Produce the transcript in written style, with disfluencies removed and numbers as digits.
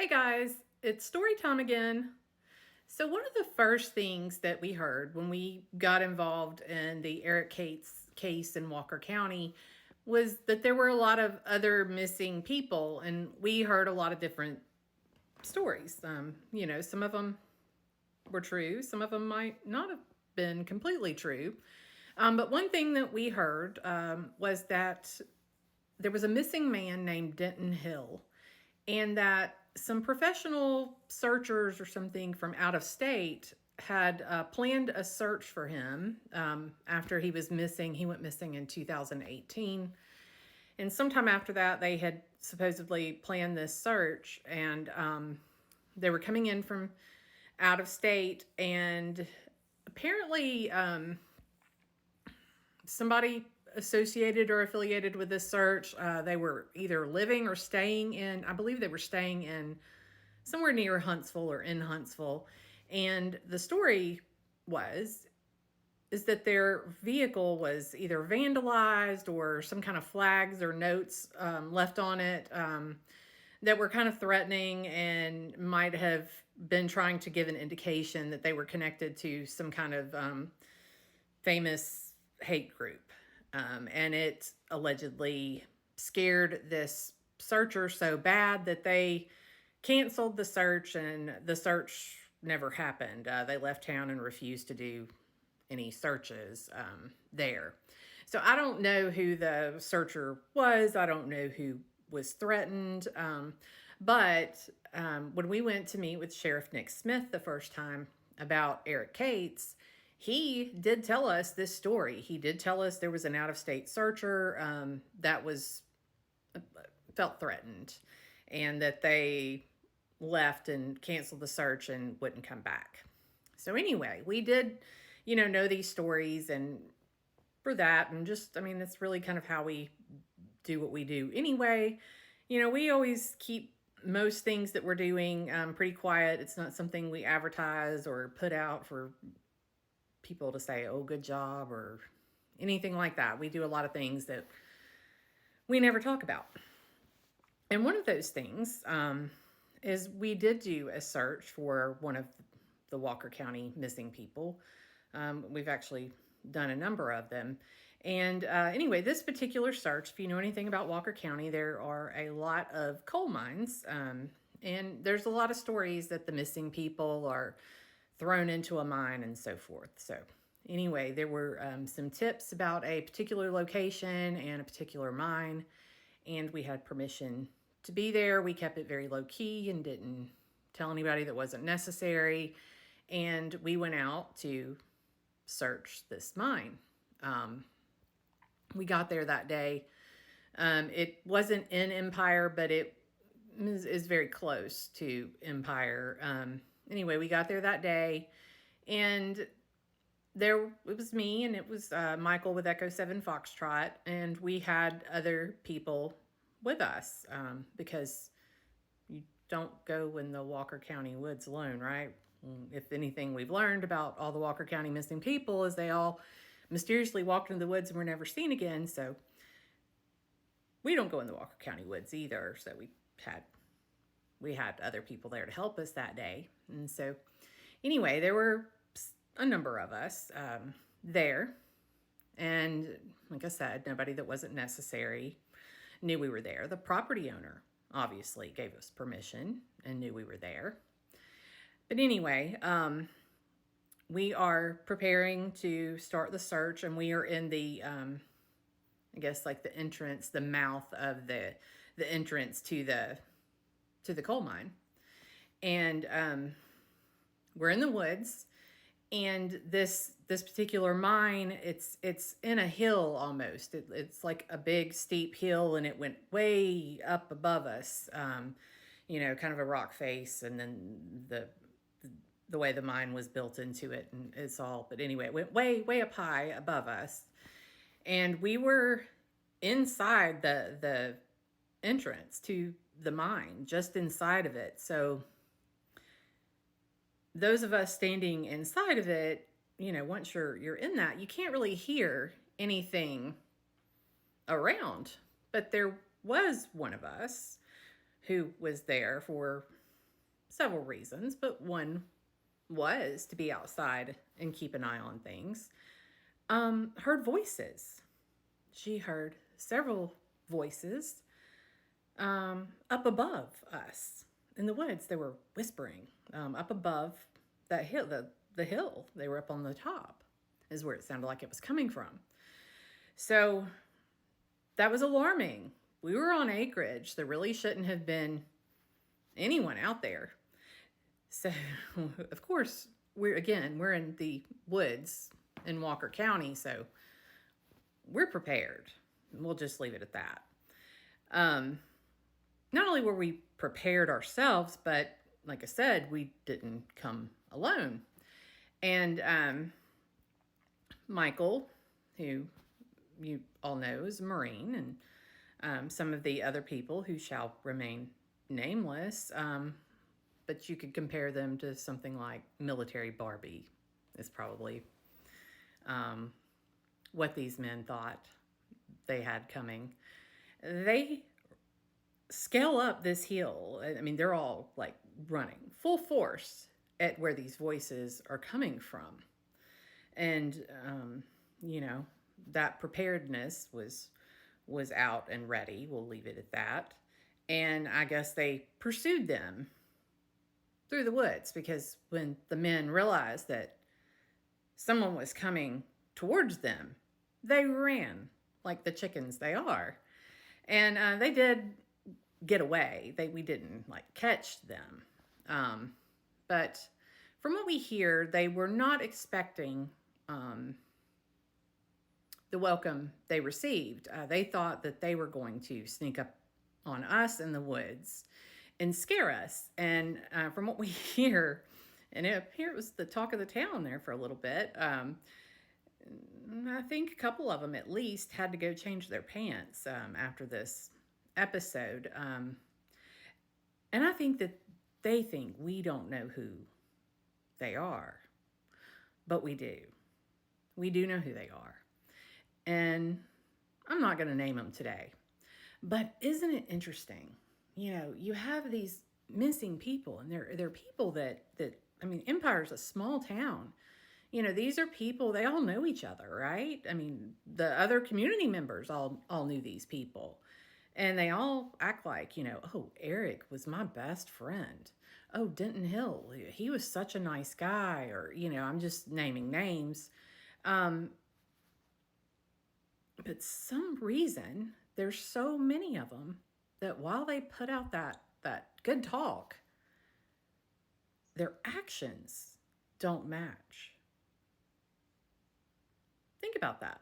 Hey guys, it's story time again. So, one of the first things that we heard when we got involved in the Eric Cates case in Walker County was that there were a lot of other missing people, and we heard a lot of different stories. Some of them were true, some of them might not have been completely true. But one thing that we heard was that there was a missing man named Denton Hill, and that some professional searchers or something from out of state had planned a search for him after he was missing. He went missing in 2018. And sometime after that, they had supposedly planned this search, and they were coming in from out of state. And apparently, somebody associated or affiliated with this search. They were either living or staying in, I believe they were staying in somewhere near Huntsville or in Huntsville. And the story is that their vehicle was either vandalized or some kind of flags or notes left on it that were kind of threatening and might have been trying to give an indication that they were connected to some kind of famous hate group. And it allegedly scared this searcher so bad that they canceled the search, and the search never happened. They left town and refused to do any searches there. So I don't know who the searcher was. I don't know who was threatened. But when we went to meet with Sheriff Nick Smith the first time about Eric Cates, he did tell us this story. He did tell us there was an out-of-state searcher that was felt threatened, and that they left and canceled the search and wouldn't come back. So anyway, we did, know these stories, and for that, and just, that's really kind of how we do what we do anyway. We always keep most things that we're doing pretty quiet. It's not something we advertise or put out for people to say, oh, good job, or anything like that. We do a lot of things that we never talk about. And one of those things is we did do a search for one of the Walker County missing people. We've actually done a number of them. And anyway, this particular search, if you know anything about Walker County, there are a lot of coal mines. And there's a lot of stories that the missing people are thrown into a mine and so forth. So anyway, there were some tips about a particular location and a particular mine, and we had permission to be there. We kept it very low key and didn't tell anybody that wasn't necessary. And we went out to search this mine. We got there that day. It wasn't in Empire, but it is very close to Empire. Anyway, we got there that day, and it was me, and it was Michael with Echo 7 Foxtrot, and we had other people with us because you don't go in the Walker County woods alone, right? If anything we've learned about all the Walker County missing people is they all mysteriously walked into the woods and were never seen again. So we don't go in the Walker County woods either. So we had other people there to help us that day. And so anyway, there were a number of us there. And like I said, nobody that wasn't necessary knew we were there. The property owner obviously gave us permission and knew we were there. But anyway, we are preparing to start the search, and we are in the, I guess, like the entrance, the mouth of the entrance to the coal mine. And we're in the woods, and this particular mine, it's in a hill almost. It's like a big steep hill, and it went way up above us. Kind of a rock face, and then the way the mine was built into it, and it's all. But anyway, it went way up high above us, and we were inside the entrance to the mine, just inside of it. So those of us standing inside of it, once you're in that, you can't really hear anything around. But there was one of us who was there for several reasons, but one was to be outside and keep an eye on things. Heard voices. She heard several voices up above us in the woods. They were whispering up above that hill, the hill. They were up on the top, is where it sounded like it was coming from. So that was alarming. We were on acreage. There really shouldn't have been anyone out there. So, of course, we're in the woods in Walker County, so we're prepared. We'll just leave it at that. Not only were we prepared ourselves, but like I said, we didn't come alone. And Michael, who you all know is a Marine, and some of the other people who shall remain nameless, but you could compare them to something like military Barbie, is probably what these men thought they had coming. They scale up this hill. I mean, they're all like running full force at where these voices are coming from. And, that preparedness was out and ready. We'll leave it at that. And I guess they pursued them through the woods, because when the men realized that someone was coming towards them, they ran like the chickens they are. And they did get away. We didn't like catch them. But from what we hear, they were not expecting the welcome they received. They thought that they were going to sneak up on us in the woods and scare us. And from what we hear, and it appeared it was the talk of the town there for a little bit, I think a couple of them at least had to go change their pants after this episode. And I think that they think we don't know who they are, but we do. We do know who they are. And I'm not going to name them today, but isn't it interesting? You have these missing people, and they're people that I mean, Empire's a small town. These are people, they all know each other, right? I mean, the other community members all knew these people. And they all act like, oh, Eric was my best friend. Oh, Denton Hill, he was such a nice guy. Or, I'm just naming names. But some reason, there's so many of them that while they put out that good talk, their actions don't match. Think about that.